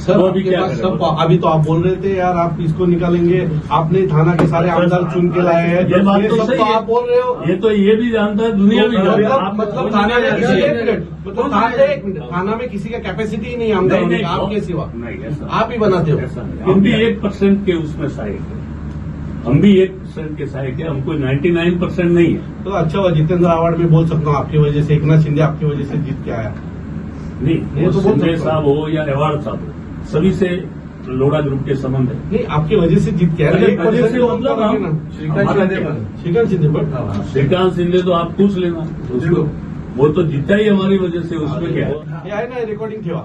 Sir आपके pass सब अभी तो आप बोल रहे थे यार आप इसको निकालेंगे, आपने थाना के सारे आमदार चुन के लाए हैं, ये बात तो सब सही तो है। आप बोल रहे हो। ये तो ये भी जानता है, दुनिया भी जानता है। मतलब थाना में किसी एक मिनट थाना में किसी का कैपेसिटी ही नहीं आमदार होने का, आपके सिवा आप ही बनाते हो। हम भी 1% के उसमें सहायक है, हम भी 1% के सहायक है, हमको 99% नहीं है। तो अच्छा हुआ जितेंद्र अवार्ड में बोल सकता हूँ आपकी वजह से, एकनाथ शिंदे आपकी वजह से जीत के आया। नहीं, वो शिंदे साहब हो या अवार्ड साहब हो, सभी से लोढ़ा ग्रुप के संबंध है। नहीं आपकी वजह से जीत के आया। श्रीकांत शिंदे बट श्रीकांत शिंदे तो आप पूछ लेना उसको, वो तो जीता ही हमारी वजह से, उसमें क्या है। ये आहे ना रिकॉर्डिंग ठेवा,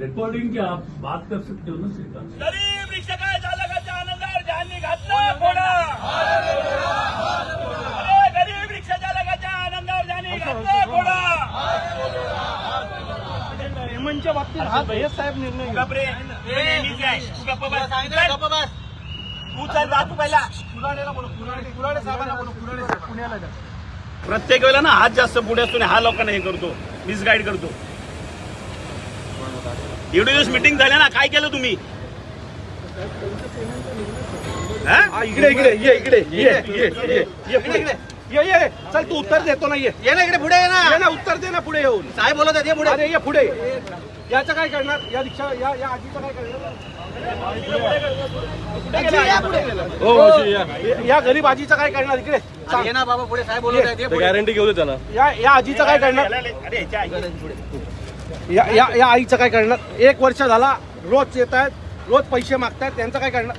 रिकॉर्डिंग क्या आप बात कर सकते हो ना श्रीकांत। गरीब रिक्षाच्या चालकाच्या आनंदावर ज्यांनी घातला घोडा, अरे गरीब रिक्षा चालकाच्या आनंदावर ज्यांनी घातला घोडा, पेमेंटच्या बाबतीत हा भैया साहेब निर्णय घेतो. गबरे हे नेहमीच आहे. गप्प बस. तू चल जा तू पहिला. कुराडे साहेबांना बोलू, कुराडे साहेब पुण्याला जा. प्रत्येक वेळेला ना हात जास्त पुढे असतो, हा लोकांना हे करतो, मिसगाईड करतो. एवढे दिवस मिटिंग झाल्या ना, काय केलं तुम्ही? इकडे इकडे ये इकडे ये ये चल तू उत्तर देतो ना, ये ना इकडे पुढे ये ना उत्तर दे ना पुढे येऊन. काय बोलत आहे पुढे? अरे ये पुढे. याचं काय करणार, या रिक्षा या आजीचं काय करणार, या गरीब आजीचं काय करणार, इकडे ये ना बाबा पुढे, काय बोलत आहे गॅरंटी घेऊ दे त्याला. या आजीचं काय करणार, अरे या आईचं काय करणार. 1 वर्ष झाला रोज येत आहेत, रोज पैसे मागतायत, त्यांचं काय करणार.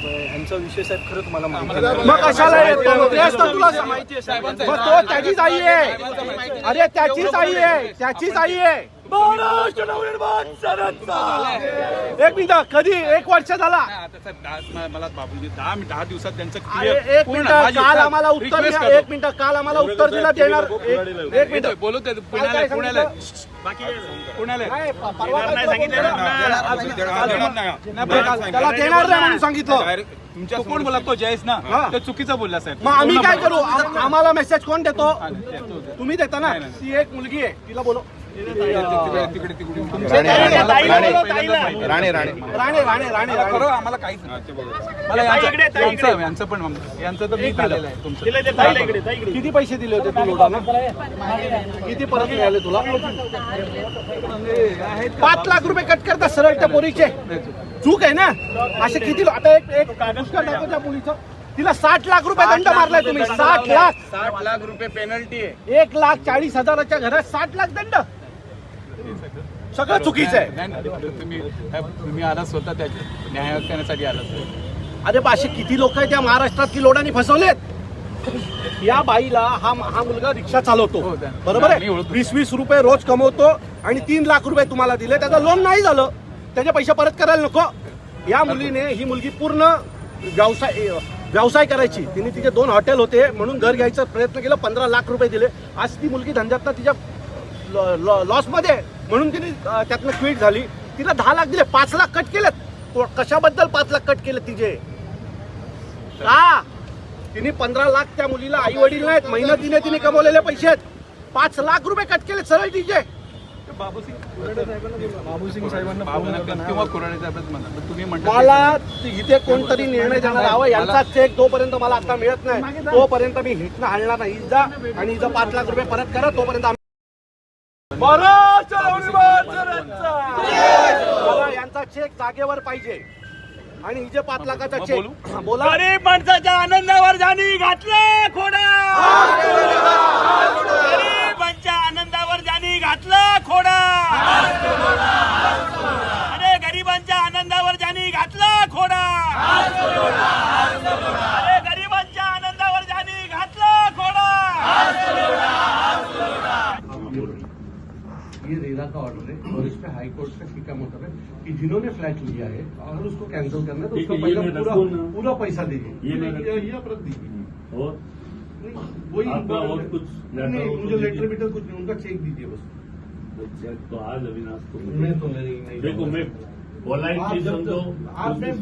यांचा विषय साहेब खरं तुम्हाला मग कशाला येतो, तेच तर तुला माहिती आहे. मग तो त्याचीच आई आहे, अरे त्याचीच आई आहे, त्याचीच आई आहे. महाराष्ट्र नवनिर्माण सेनेचा. 1 मिनिट, कधी 1 वर्ष झाला. मला बाबूजी 10 दिवसात त्यांचं अरे 1 मिनिट, काल आम्हाला उत्तर द्या. 1 मिनिट, काल आम्हाला उत्तर दिलं देणार. 1 मिनिट बोलू ते काय पुण्याला पुण्याला नाही, परवा काय नाही सांगितलं त्याला देणार नाही म्हणून सांगितलं. तुमच्या कोण बोला तो जयेश ना, तो चुकीचा बोलला साहेब. मग आम्ही काय करू, आम्हाला मेसेज कोण देतो, तुम्ही देता ना. ती एक मुलगी आहे, तिला बोलो. तिकडे राणे करो, आम्हाला काहीच मला यांचं पण यांचं तर मी झालेलं आहे तुमचं. किती पैसे दिले होते तू लोटांना, किती परत मिळाले तुला. 5 लाख रुपये कट करता सरळ त्या पोरीचे, चूक आहे ना. असे किती आता एक पुष्कळ टाको त्या पोलीचं, तिला 60 लाख रुपये दंड मारलाय तुम्ही. 60 लाख रुपये पेनल्टी आहे. 1,40,000च्या घरात 60 लाख दंड, सगळं चुकीचं आहे. तुम्ही आला स्वतः त्याच्या न्याय करण्यासाठी आला. अरे असे किती लोक आहेत त्या महाराष्ट्रात की लोडांनी फसवलेत. या बाईला हा मुलगा रिक्षा चालवतो, बरोबर आहे. 20-20 रुपये रोज कमवतो आणि 3 लाख रुपये तुम्हाला दिले, त्याचं लोन नाही झालं, त्याचे पैसे परत करायला नको. या मुलीने, ही मुलगी पूर्ण व्यवसाय करायची, तिने तिचे 2 हॉटेल होते म्हणून घर घ्यायचा प्रयत्न केला, 15 लाख रुपये दिले. आज ती मुलगी धंद्यातनं तिच्या लॉसमध्ये म्हणून तिने त्यातनं क्विट झाली. तिला 10 लाख दिले, 5 लाख कट केलेत. कशाबद्दल 5 लाख कट केले तिचे, का तिने 15 लाख त्या मुलीला आई वडील नाहीत, मेहनतीने तिने कमवलेले पैसे आहेत. 5 लाख रुपये कट केले सरळ तिचे. बाबूसिंग साहेबांना किंवा कुराडे साहेबच म्हणा, तुम्ही म्हणता मला इथे कोणतरी निर्णय देणार हवा. यांचा चेक जोपर्यंत मला आता मिळत नाही तोपर्यंत मी हिटनं हलणार नाही. जा आणि हिचं 5 लाख रुपये परत करा, तोपर्यंत मला यांचा चेक जागेवर पाहिजे. आणि हिचे 5 लाखाचा चेक बोला. गरीब माणसाच्या आनंदावर ज्यांनी घातला घोडा, गरीबांच्या आनंदावर ज्यांनी घातला घोडा, अरे गरीबांच्या आनंदावर ज्यांनी घातला घोडा, अरे गरीबांच्या आनंदावर ज्यांनी घातला घोडा. ये रेरा का ऑर्डर है और इस पे हाई कोर्ट का शिकामोतब है कि जिन्होंने फ्लैट लिया है अगर उसको कैंसिल करना है तो उसका पहला पूरा पैसा दीजिए. ये प्रत दीजिए और वही आपका और कुछ नहीं, मुझे लेटर वेटर कुछ नहीं, उनका चेक दीजिए बस. चेक तो आज अविनाश को मैं तो नहीं देखो, मैं पोलाइटली समझो,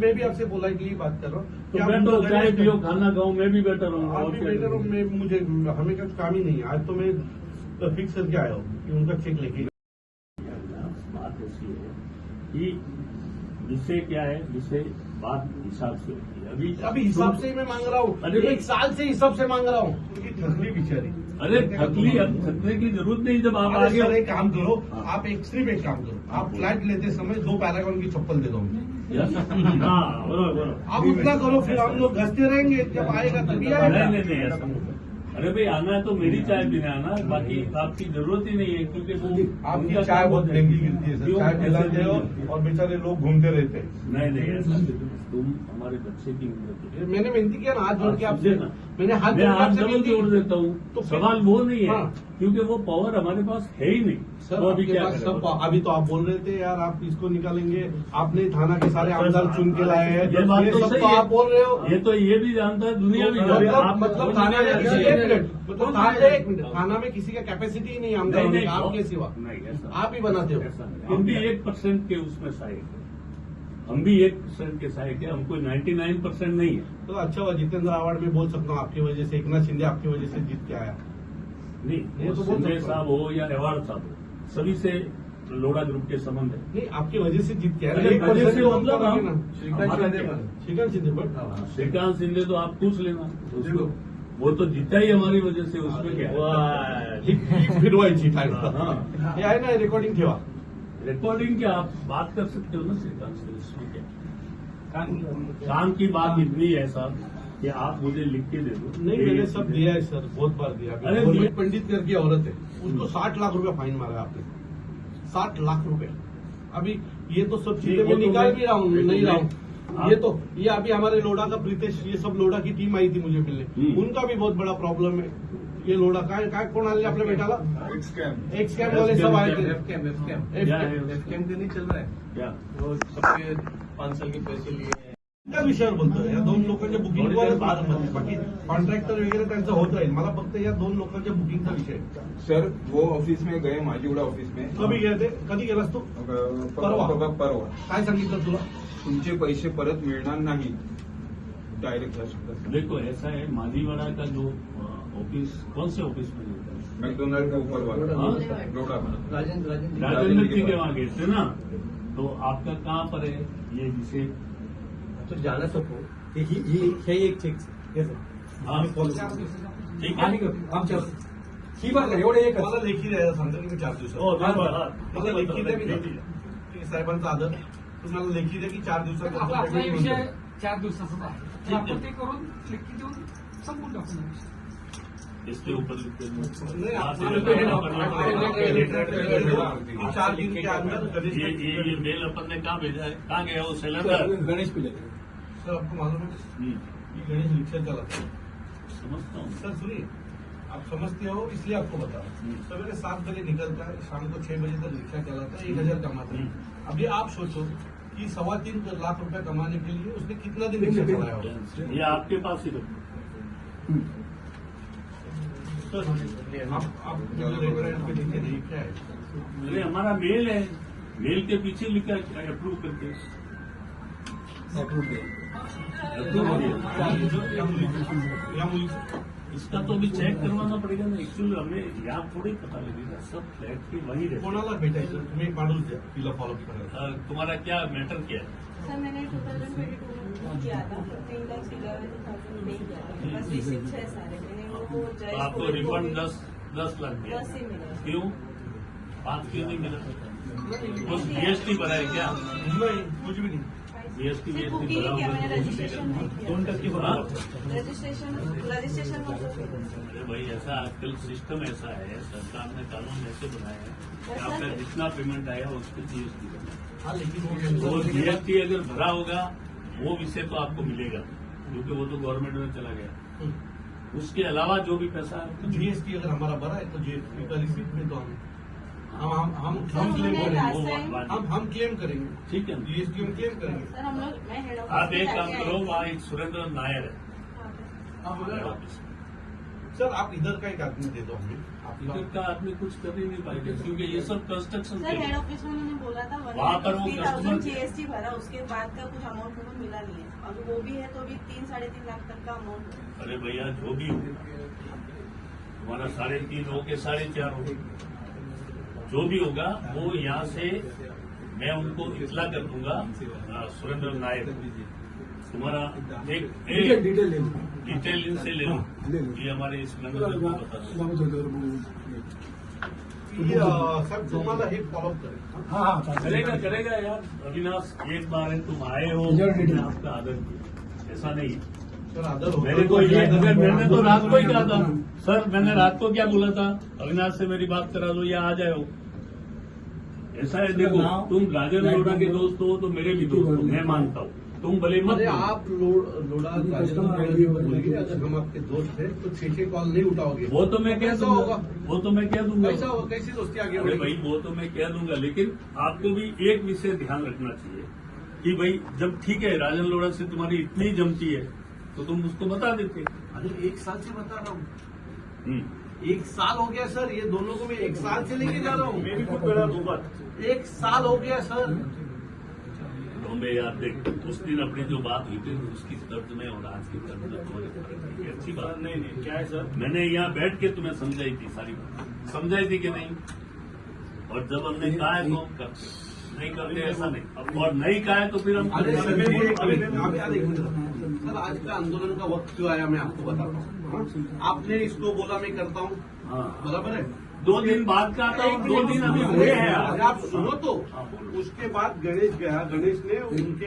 मैं भी आपसे पोलाइटली बात कर रहा हूँ. तो मैं तो चाय पियो खाना खाऊं, मैं भी बेटर हूँ. आप भी बेटर हो, मुझे हमें कुछ काम ही नहीं है. आज तो मैं फिक्स करके आया हूँ कि उनका चेक लेके. बात ऐसी है कि विषय क्या है, विषय बात हिसाब से होती है। अभी हिसाब से ही मैं मांग रहा हूँ, अरे एक साल से हिसाब से मांग रहा हूँ। ठगली बेचारी। अरे थकली, अब थकने की जरूरत नहीं जब आप अरे आगे। सर एक काम करो, आप सिर्फ एक काम करो, आप फ्लैट लेते समय 2 पैरागॉन की चप्पल दे दो मुझे। हाँ बरोबर। आप उतना करो, फिर हम लोग घसते रहेंगे, जब आएगा तभी आएगा। नहीं ऐसा। अरे भाई आना है तो मेरी चाय पीने आना, बाकी आपकी जरूरत ही नहीं है, क्योंकि वो आपकी उनका चाय काम बहुत होता है। महंगी गिरती है सर, क्यों? चाय पिलाते ऐसे हो नहीं। और बेचारे लोग घूमते रहते हैं। नहीं ऐसा तुम हमारे बच्चे की उम्र के। मैंने विनती किया ना, हाथ जोड़ के आपसे, ना मैंने हाथ मैं जोड़ के हाथ आपसे डबल विनती जोड़ की। देता हूँ, तो तो फिर- सवाल वो नहीं है, हाँ। क्योंकि वो पावर हमारे पास है ही नहीं। सर तो अभी आपके क्या पास करें? सब, अभी तो आप बोल रहे थे यार आप इसको निकालेंगे, आपने थाना के सारे आमदार चुन के लाए हैं, ये बात तो सब सही तो है। आप बोल रहे हो। ये तो ये भी जानता है, दुनिया भी जानता है। आप मतलब थाना में किसी एक मिनट, थाना में किसी का कैपेसिटी ही नहीं आमदार होने का, आपके सिवा नहीं ऐसा आप ही बनाते हो। ऐसा नहीं। हम भी 1% के उसमें सहायक है, हम भी 1% के सहायक है, हमको 99% नहीं है। तो अच्छा हुआ जितेंद्र अवार्ड में बोल सकता हूँ आपकी वजह से, एकनाथ शिंदे आपकी वजह से जीत के आया। नहीं वो वो तो बोल शिंदे सकता साहब हो या अवार्ड साहब हो, सभी से लोढ़ा ग्रुप के संबंध है। नहीं आपकी वजह से जीत के आया। अरे एक वजह वजह से तो मतलब हमको हम- लगे ना। श्रीकांत शिंदे बट श्रीकांत शिंदे तो आप पूछ लेना उसको, वो तो जीता ही हमारी वजह से, उसमें क्या है? फिरवायची हाँ। हे आहे ना, रेकॉर्डिंग ठेवा। रिकॉर्डिंग क्या आप बात कर सकते हो ना श्रीकांत से, उसमें क्या? काम की बात इतनी है साहब कि आप मुझे लिख के दे दो। नहीं मैंने सब दिया है सर, बहुत बार दिया। अरे गवर्नमेंट पंडित करके औरत है, उसको 60 लाख रुपया फाइन मारा आपने, 60 लाख रुपए। अभी ये तो सब चीजें वो मैं तो निकाल मैं- भी रहा हूँ, नहीं रहा हूँ। आप- ये अभी हमारे लोढ़ा का प्रीतेश, ये सब लोढ़ा की टीम आई थी मुझे मिलने, उनका भी बहुत बड़ा प्रॉब्लम है। ये लोढ़ा काय कोण आले आपल्या बेटाला, एक स्कैम वाले सब आए थे। क्या है? नहीं चल रहा है क्या? वो सबके 5 साल के पैसे लिए हैं। त्या विषयावर बोलतोय, या 2 लोकांच्या बुकिंगवर बाकी कॉन्ट्रॅक्टर वगैरे त्यांचं होत राहील, मला फक्त या 2 लोकांच्या बुकिंगचा विषय आहे. सर वो ऑफिस में गए, माजीगुड़ा ऑफिस में. कधी गेले ते, कधी गेलास तू, परवा. परवा काय सांगितलं तुला? तुमचे पैसे परत मिळणार नाही, डायरेक्ट ह्या शब्दात. देखो ऐसा है, माजीवाड़ा का जो ऑफिस, कौन से ऑफिस में होता है? मैकडोनल्ड के ऊपर वाला हाँ? रोडा. राजेंद्र जी के वहाँ गए थे ना, तो आपका कहाँ पर है ये विषय? तो जाना सबको हे एक चेक हाँ, ठीक है. आमच्या ही बात का एवढे एक मला लेखी द्यायला सांगतो की मी 4 दिवसात. हो, बरोबर, हा. मला लेखी द्या, मी जातो. ठीक आहे, साहेबांचा आदर, तुम्हाला लेखी द्या की 4 दिवसात आपला payment विषय होईल. 4 दिवसाचा आहे. ठीक आहे. आपण ते करून लिखी देऊन संपून टाकू ना विषय. इसके ऊपर लिखते हैं। नहीं, वहाँ आप- से आप- लेकर आप- अपन आप- लोग- आप- कि 4 दिन के अंदर गणेश ये मेल अपन ने कहाँ भेजा है, कहाँ गया वो सिलेंडर? गणेश पिले सर आपको मालूम है ये गणेश रिक्शा चलाता है। समझता हूँ. सर सुनिए, आप समझते हो इसलिए आपको बता रहा हूँ। सवेरे 7 बजे निकलता है, शाम को 6 बजे तक रिक्शा चलाता है, 1000 कमाता है। अभी आप सोचो कि 3.25 लाख रुपए कमाने के लिए उसने कितना दिन रिक्शा चलाया होगा। ये आपके पास ही रखो. सर आप रेट पे देखिए नहीं क्या है। अरे हमारा मेल है, मेल के पीछे लिखा है अप्रूव करके. अप्रूव या मुली इसका तो भी चेक करवाना पड़ेगा ना. एक्चुअली हमें यहाँ थोड़ी पता लगेगा, सब फ्लैट के वही रहते. कोणाला भेटायचं, तुम्ही एक माणूस द्या तिला फॉलोअप करायला. तुम्हारा क्या मैटर क्या है? सर मैंने 2022 में किया था, 3,11,000 पे किया था, बस रिसिप्ट है सारे मैंने वो तो जज आपको रिफंड 10 लाख दिया. 10 ही मिला। क्यों? 5 क्यों नहीं मिला? वो जीएसटी भरा है क्या? नहीं कुछ भी नहीं. जीएसटी सिर्फ जीएसटी बुकिंग भरा ही किया, होगा. मैंने रजिस्ट्रेशन नहीं किया. 2% भरा. रजिस्ट्रेशन मतलब अरे भाई ऐसा आजकल सिस्टम ऐसा है, सरकार ने कानून ऐसे बनाए हैं कि आपका जितना पेमेंट आया उस पर जीएसटी भरना. हाँ लेकिन वो जीएसटी अगर भरा होगा वो विषय तो आपको मिलेगा, क्योंकि वो तो गवर्नमेंट में चला गया. उसके अलावा जो भी पैसा है तो जीएसटी अगर हमारा भरा है तो जीएसटी का रिसीप्ट में तो हम सर, क्लेम हमने करेंगे. last वो time- बात- हम क्लेम करेंगे, ठीक है. जीएसटी हम क्लेम करेंगे. सर हम लोग, मैं हेड आप एक काम करो, वहाँ एक सुरेंद्र नायर है हाँ, बोला ना. ऑफिस में. सर आप इधर का एक आदमी दे दो हमें. इधर का आदमी कुछ कर ही नहीं पाएगा, क्योंकि ये सब कंस्ट्रक्शन सर हेड ऑफिस में उन्होंने बोला था वहाँ पर वो 1,50,000 customer- जीएसटी भरा, उसके बाद का कुछ अमाउंट उनको मिला नहीं है. अभी वो भी है तो अभी 3-3.5 लाख तक का अमाउंट है. अरे भैया जो भी हो, हमारा 3.5 हो के 4.5 हो, जो भी होगा वो यहाँ से मैं उनको इतला कर दूंगा। सुरेंद्र नायक तुम्हारा एक डिटेल इनसे ले लो, ये हमारे इस मैनेजर को बता दो। सर तुम्हाला हे फॉलोअप करेल। करेगा यार। अविनाश, एक बार है तुम आए हो, मैंने आपका आदर किया, ऐसा नहीं। मेरे को ये अगर मैंने तो रात को ही कहा था सर, मैंने रात को क्या बोला था, अविनाश से मेरी बात करा दो या आ जाओ। ऐसा है, देखो तुम राजन लोढ़ा के दोस्त हो तो मेरे भी दोस्त हो, मैं मानता हूँ। तुम भले मत अरे आप लोड़ा बोलिए, अगर हम आपके दोस्त हैं तो 6 कॉल नहीं उठाओगे। वो तो मैं कह दूंगा, वो तो मैं कह दूंगा। कैसा होगा, कैसी दोस्ती आगे अरे भाई वो तो मैं कह दूंगा, लेकिन आपको भी एक विषय ध्यान रखना चाहिए कि भाई जब ठीक है राजन लोढ़ा से तुम्हारी इतनी जमती है तो तुम उसको बता देते। अरे 1 साल से बता रहा हूँ, 1 साल हो गया सर, ये दोनों को मैं 1 साल से लेके जा रहा हूँ। मैं भी कुछ बड़ा दूंगा। 1 साल हो गया सर। बॉम्बे यार देख, उस दिन अपनी जो बात हुई थी उसकी दर्द में और आज की दर्द में थोड़ी फर्क है। अच्छी बात नहीं, क्या है सर, मैंने यहाँ बैठ के तुम्हें समझाई थी, सारी बात समझाई थी कि नहीं, और जब हमने कहा है तो हम करते, नहीं करते ऐसा नहीं, और नहीं कहा है तो फिर हम अरे सर, सर आज का आंदोलन का वक्त क्यों आया मैं आपको बताता हूँ। आपने इसको बोला मैं करता हूँ, बराबर है। 2 दिन बाद का आता हूँ, 2 दिन अभी हुए हैं अरे आप सुनो तो, उसके बाद गणेश गया, गणेश ने उनके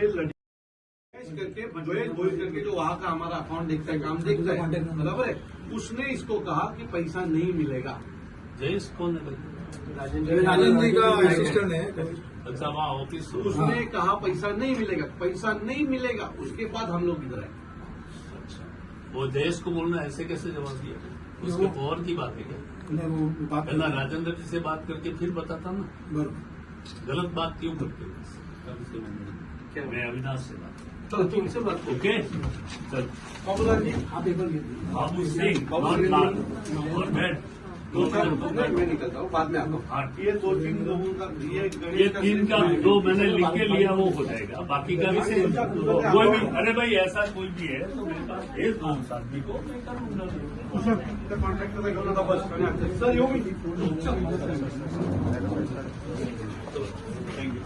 करके जोएश बोल करके जो वहाँ का हमारा अकाउंट देखता है, काम देखता है, बराबर है, उसने इसको कहा कि पैसा नहीं मिलेगा। जयेश कौन है? राजन जी का असिस्टेंट है। अच्छा, वहाँ ऑफिस। उसने कहा पैसा नहीं मिलेगा, पैसा नहीं मिलेगा, उसके बाद हम लोग इधर आए। अच्छा, वो जयेश को बोलना ऐसे कैसे जवाब दिया? उसके और की बात है क्या? पहला राजेंद्र जी से बात करके फिर बताता ना, गलत बात क्यों करते हो? मैं अविनाश से बात, चलो तुमसे बात करो। ओके चल। बाबूलाल जी, बाबू सिंह और लाल और बैठ, मैं निकलता हूँ, बाद में आता हूँ। ये 2-3 लोगों का ये 3 का जो मैंने लिख के लिया वो हो जाएगा, बाकी का विषय कोई भी। अरे भाई ऐसा कोई भी है तो मेरे पास भेज दो उस आदमी को, मैं कर दूंगा। कॉन्ट्रॅक्टर घेऊन आता बस सर, येऊ मी। थँक्यू।